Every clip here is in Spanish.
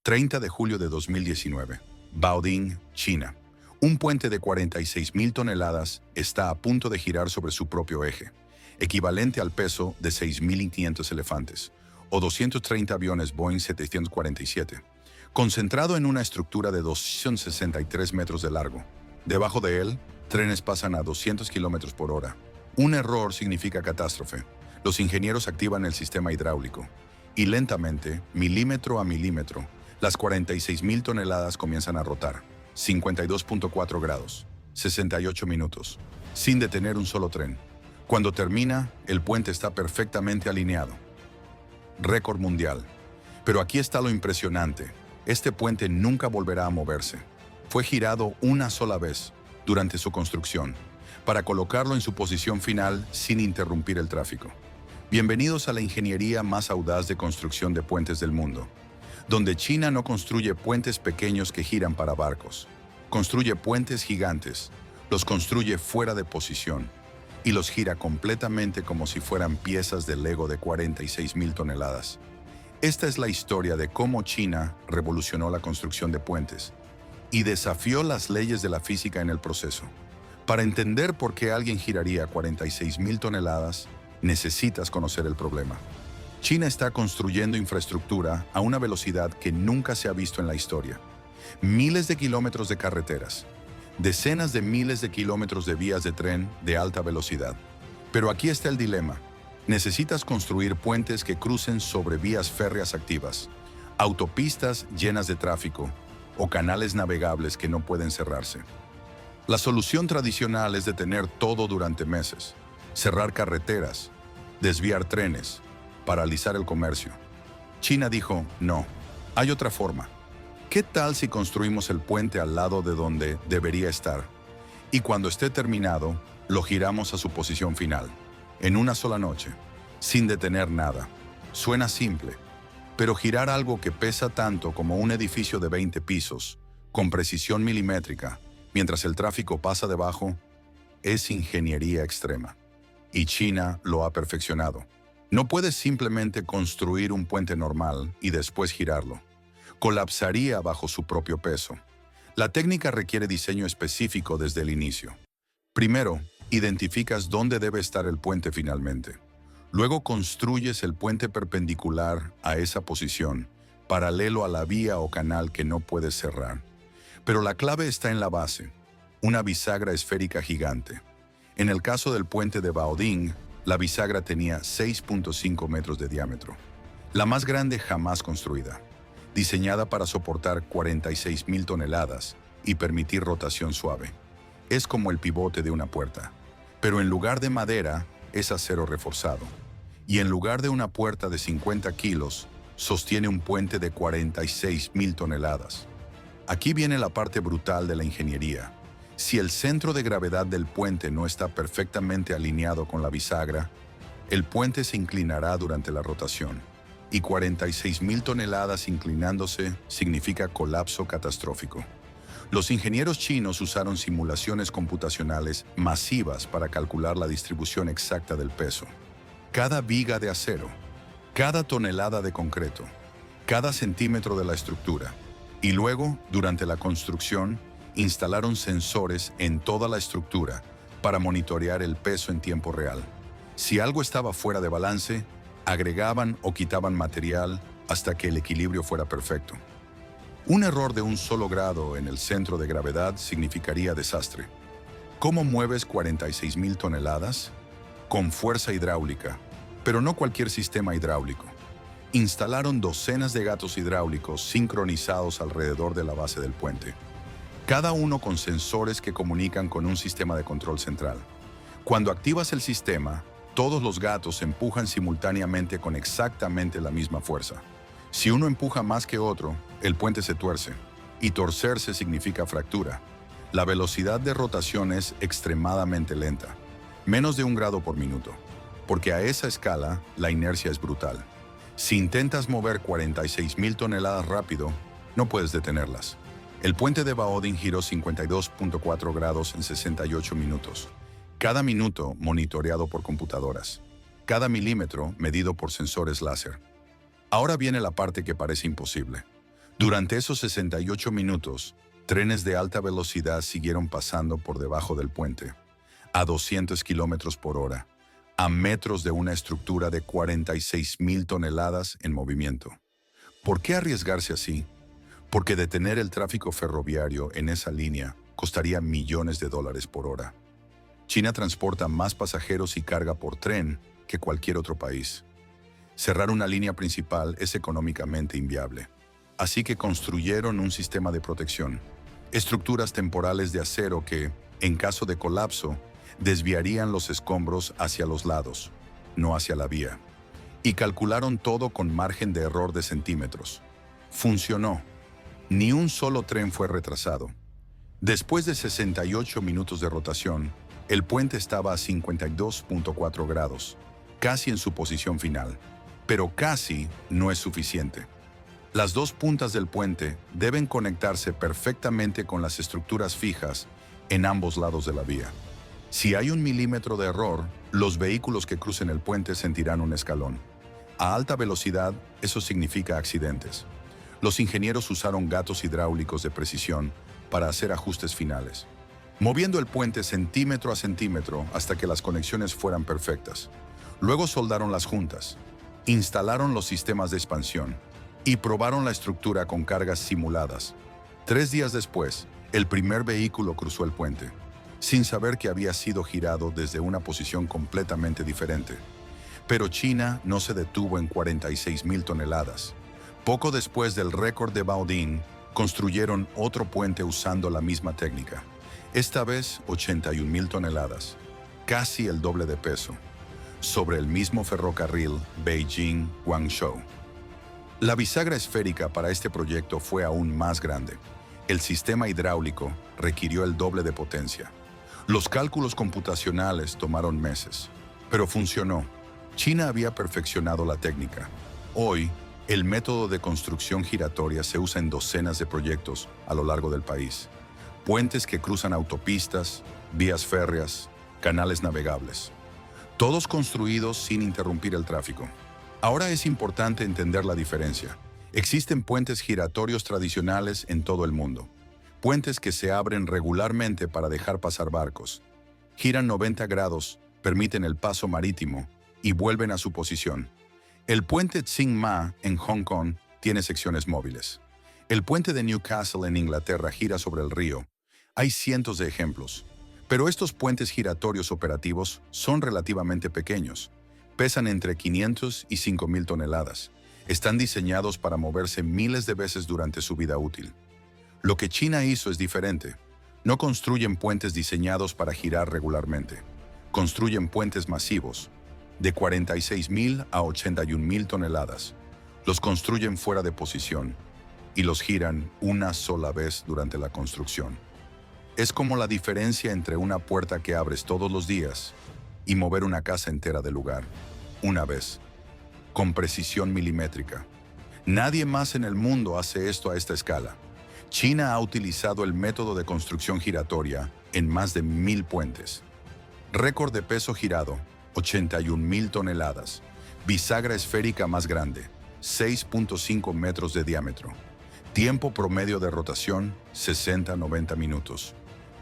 30 de julio de 2019. Baoding, China. Un puente de 46.000 toneladas está a punto de girar sobre su propio eje, equivalente al peso de 6.500 elefantes, o 230 aviones Boeing 747, concentrado en una estructura de 263 metros de largo. Debajo de él, trenes pasan a 200 kilómetros por hora. Un error significa catástrofe. Los ingenieros activan el sistema hidráulico y lentamente, milímetro a milímetro, las 46.000 toneladas comienzan a rotar. 52.4 grados, 68 minutos, sin detener un solo tren. Cuando termina, el puente está perfectamente alineado. Récord mundial. Pero aquí está lo impresionante. Este puente nunca volverá a moverse. Fue girado una sola vez durante su construcción, para colocarlo en su posición final sin interrumpir el tráfico. Bienvenidos a la ingeniería más audaz de construcción de puentes del mundo, donde China no construye puentes pequeños que giran para barcos. Construye puentes gigantes, los construye fuera de posición y los gira completamente como si fueran piezas de Lego de 46.000 toneladas. Esta es la historia de cómo China revolucionó la construcción de puentes y desafió las leyes de la física en el proceso. Para entender por qué alguien giraría 46.000 toneladas, necesitas conocer el problema. China está construyendo infraestructura a una velocidad que nunca se ha visto en la historia. Miles de kilómetros de carreteras, decenas de miles de kilómetros de vías de tren de alta velocidad. Pero aquí está el dilema. Necesitas construir puentes que crucen sobre vías férreas activas, autopistas llenas de tráfico o canales navegables que no pueden cerrarse. La solución tradicional es detener todo durante meses, cerrar carreteras, desviar trenes, paralizar el comercio. China dijo, no, hay otra forma. ¿Qué tal si construimos el puente al lado de donde debería estar? Y cuando esté terminado, lo giramos a su posición final, en una sola noche, sin detener nada. Suena simple, pero girar algo que pesa tanto como un edificio de 20 pisos, con precisión milimétrica, mientras el tráfico pasa debajo, es ingeniería extrema. Y China lo ha perfeccionado. No puedes simplemente construir un puente normal y después girarlo. Colapsaría bajo su propio peso. La técnica requiere diseño específico desde el inicio. Primero, identificas dónde debe estar el puente finalmente. Luego construyes el puente perpendicular a esa posición, paralelo a la vía o canal que no puedes cerrar. Pero la clave está en la base, una bisagra esférica gigante. En el caso del puente de Baoding, la bisagra tenía 6.5 metros de diámetro, la más grande jamás construida, diseñada para soportar 46.000 toneladas y permitir rotación suave. Es como el pivote de una puerta, pero en lugar de madera, es acero reforzado. Y en lugar de una puerta de 50 kilos, sostiene un puente de 46.000 toneladas. Aquí viene la parte brutal de la ingeniería. Si el centro de gravedad del puente no está perfectamente alineado con la bisagra, el puente se inclinará durante la rotación. Y 46.000 toneladas inclinándose significa colapso catastrófico. Los ingenieros chinos usaron simulaciones computacionales masivas para calcular la distribución exacta del peso. Cada viga de acero, cada tonelada de concreto, cada centímetro de la estructura. Y luego, durante la construcción, instalaron sensores en toda la estructura para monitorear el peso en tiempo real. Si algo estaba fuera de balance, agregaban o quitaban material hasta que el equilibrio fuera perfecto. Un error de un solo grado en el centro de gravedad significaría desastre. ¿Cómo mueves 46.000 toneladas? Con fuerza hidráulica, pero no cualquier sistema hidráulico. Instalaron docenas de gatos hidráulicos sincronizados alrededor de la base del puente, cada uno con sensores que comunican con un sistema de control central. Cuando activas el sistema, todos los gatos empujan simultáneamente con exactamente la misma fuerza. Si uno empuja más que otro, el puente se tuerce, y torcerse significa fractura. La velocidad de rotación es extremadamente lenta, menos de 1 grado por minuto, porque a esa escala la inercia es brutal. Si intentas mover 46.000 toneladas rápido, no puedes detenerlas. El puente de Baoding giró 52.4 grados en 68 minutos. Cada minuto monitoreado por computadoras. Cada milímetro medido por sensores láser. Ahora viene la parte que parece imposible. Durante esos 68 minutos, trenes de alta velocidad siguieron pasando por debajo del puente, a 200 kilómetros por hora, a metros de una estructura de 46.000 toneladas en movimiento. ¿Por qué arriesgarse así? Porque detener el tráfico ferroviario en esa línea costaría millones de dólares por hora. China transporta más pasajeros y carga por tren que cualquier otro país. Cerrar una línea principal es económicamente inviable. Así que construyeron un sistema de protección, estructuras temporales de acero que, en caso de colapso, desviarían los escombros hacia los lados, no hacia la vía. Y calcularon todo con margen de error de centímetros. Funcionó. Ni un solo tren fue retrasado. Después de 68 minutos de rotación, el puente estaba a 52.4 grados, casi en su posición final. Pero casi no es suficiente. Las dos puntas del puente deben conectarse perfectamente con las estructuras fijas en ambos lados de la vía. Si hay 1 milímetro de error, los vehículos que crucen el puente sentirán un escalón. A alta velocidad, eso significa accidentes. Los ingenieros usaron gatos hidráulicos de precisión para hacer ajustes finales, moviendo el puente centímetro a centímetro hasta que las conexiones fueran perfectas. Luego soldaron las juntas, instalaron los sistemas de expansión y probaron la estructura con cargas simuladas. 3 días después, el primer vehículo cruzó el puente, sin saber que había sido girado desde una posición completamente diferente. Pero China no se detuvo en 46.000 toneladas. Poco después del récord de Baoding, construyeron otro puente usando la misma técnica. Esta vez 81.000 toneladas, casi el doble de peso, sobre el mismo ferrocarril Beijing-Guangzhou. La bisagra esférica para este proyecto fue aún más grande. El sistema hidráulico requirió el doble de potencia. Los cálculos computacionales tomaron meses, pero funcionó. China había perfeccionado la técnica. Hoy, el método de construcción giratoria se usa en docenas de proyectos a lo largo del país. Puentes que cruzan autopistas, vías férreas, canales navegables. Todos construidos sin interrumpir el tráfico. Ahora es importante entender la diferencia. Existen puentes giratorios tradicionales en todo el mundo. Puentes que se abren regularmente para dejar pasar barcos. Giran 90 grados, permiten el paso marítimo y vuelven a su posición. El puente Tsing Ma en Hong Kong tiene secciones móviles. El puente de Newcastle en Inglaterra gira sobre el río. Hay cientos de ejemplos. Pero estos puentes giratorios operativos son relativamente pequeños. Pesan entre 500 y 5.000 toneladas. Están diseñados para moverse miles de veces durante su vida útil. Lo que China hizo es diferente. No construyen puentes diseñados para girar regularmente. Construyen puentes masivos, de 46.000 a 81.000 toneladas. Los construyen fuera de posición y los giran una sola vez durante la construcción. Es como la diferencia entre una puerta que abres todos los días y mover una casa entera de lugar, una vez, con precisión milimétrica. Nadie más en el mundo hace esto a esta escala. China ha utilizado el método de construcción giratoria en más de 1.000 puentes. Récord de peso girado, 81.000 toneladas. Bisagra esférica más grande, 6.5 metros de diámetro. Tiempo promedio de rotación, 60-90 minutos.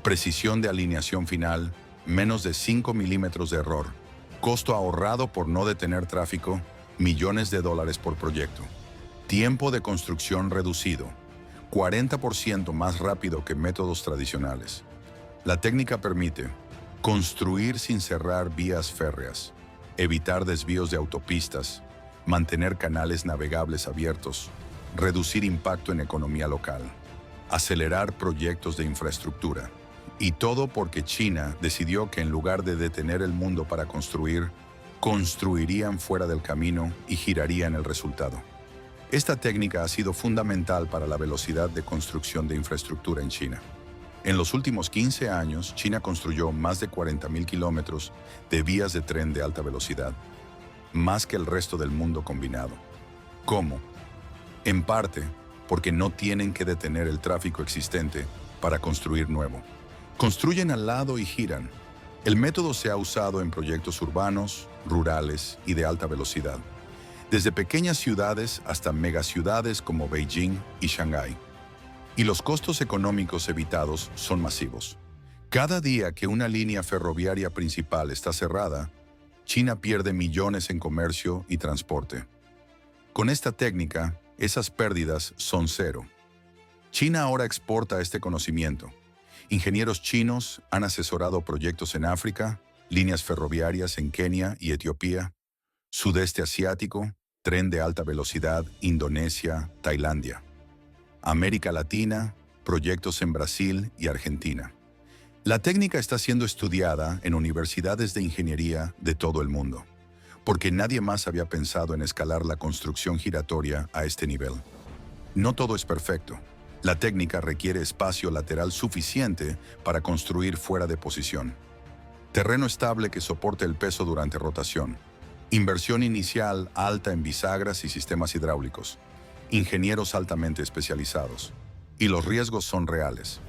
Precisión de alineación final, menos de 5 milímetros de error. Costo ahorrado por no detener tráfico, millones de dólares por proyecto. Tiempo de construcción reducido, 40% más rápido que métodos tradicionales. La técnica permite construir sin cerrar vías férreas, evitar desvíos de autopistas, mantener canales navegables abiertos, reducir impacto en economía local, acelerar proyectos de infraestructura. Y todo porque China decidió que en lugar de detener el mundo para construir, construirían fuera del camino y girarían el resultado. Esta técnica ha sido fundamental para la velocidad de construcción de infraestructura en China. En los últimos 15 años, China construyó más de 40.000 kilómetros de vías de tren de alta velocidad, más que el resto del mundo combinado. ¿Cómo? En parte, porque no tienen que detener el tráfico existente para construir nuevo. Construyen al lado y giran. El método se ha usado en proyectos urbanos, rurales y de alta velocidad. desde pequeñas ciudades hasta megaciudades como Beijing y Shanghái. Y los costos económicos evitados son masivos. Cada día que una línea ferroviaria principal está cerrada, China pierde millones en comercio y transporte. Con esta técnica, esas pérdidas son cero. China ahora exporta este conocimiento. Ingenieros chinos han asesorado proyectos en África, líneas ferroviarias en Kenia y Etiopía, Sudeste Asiático, tren de alta velocidad, Indonesia, Tailandia, América Latina, proyectos en Brasil y Argentina. La técnica está siendo estudiada en universidades de ingeniería de todo el mundo, porque nadie más había pensado en escalar la construcción giratoria a este nivel. No todo es perfecto. La técnica requiere espacio lateral suficiente para construir fuera de posición, terreno estable que soporte el peso durante rotación, inversión inicial alta en bisagras y sistemas hidráulicos, ingenieros altamente especializados. Y los riesgos son reales.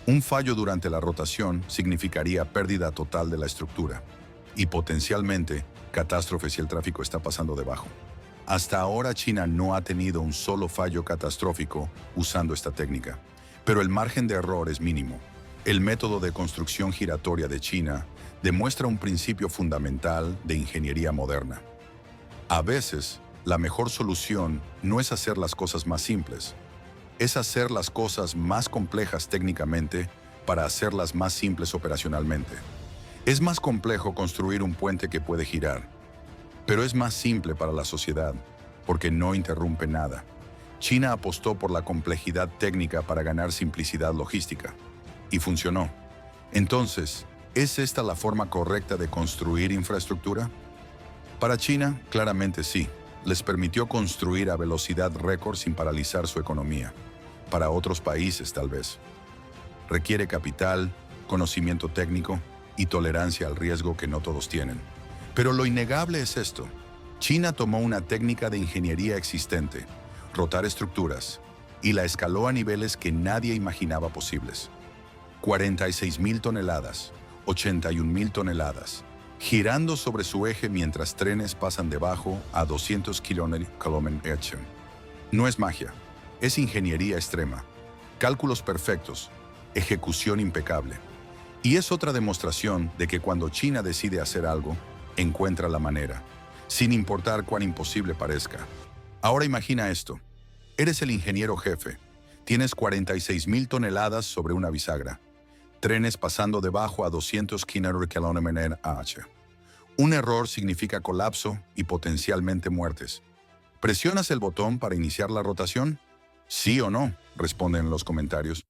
Un fallo durante la rotación significaría pérdida total de la estructura y potencialmente catástrofe si el tráfico está pasando debajo. Hasta ahora China no ha tenido un solo fallo catastrófico usando esta técnica, pero el margen de error es mínimo. El método de construcción giratoria de China demuestra un principio fundamental de ingeniería moderna. A veces, la mejor solución no es hacer las cosas más simples, es hacer las cosas más complejas técnicamente para hacerlas más simples operacionalmente. Es más complejo construir un puente que puede girar, pero es más simple para la sociedad, porque no interrumpe nada. China apostó por la complejidad técnica para ganar simplicidad logística, y funcionó. Entonces, ¿es esta la forma correcta de construir infraestructura? Para China, claramente sí. Les permitió construir a velocidad récord sin paralizar su economía. Para otros países, tal vez. Requiere capital, conocimiento técnico y tolerancia al riesgo que no todos tienen. Pero lo innegable es esto. China tomó una técnica de ingeniería existente, rotar estructuras, y la escaló a niveles que nadie imaginaba posibles. 46.000 toneladas, 81.000 toneladas, girando sobre su eje mientras trenes pasan debajo a 200 km/h. No es magia, es ingeniería extrema, cálculos perfectos, ejecución impecable. Y es otra demostración de que cuando China decide hacer algo, encuentra la manera, sin importar cuán imposible parezca. Ahora imagina esto. Eres el ingeniero jefe. Tienes 46.000 toneladas sobre una bisagra. Trenes pasando debajo a 200 km/h. Un error significa colapso y potencialmente muertes. ¿Presionas el botón para iniciar la rotación? ¿Sí o no?, responden en los comentarios.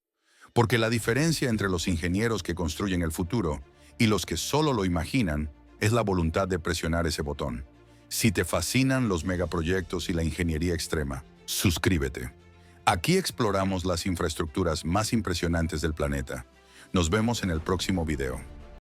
Porque la diferencia entre los ingenieros que construyen el futuro y los que solo lo imaginan es la voluntad de presionar ese botón. Si te fascinan los megaproyectos y la ingeniería extrema, suscríbete. Aquí exploramos las infraestructuras más impresionantes del planeta. Nos vemos en el próximo video.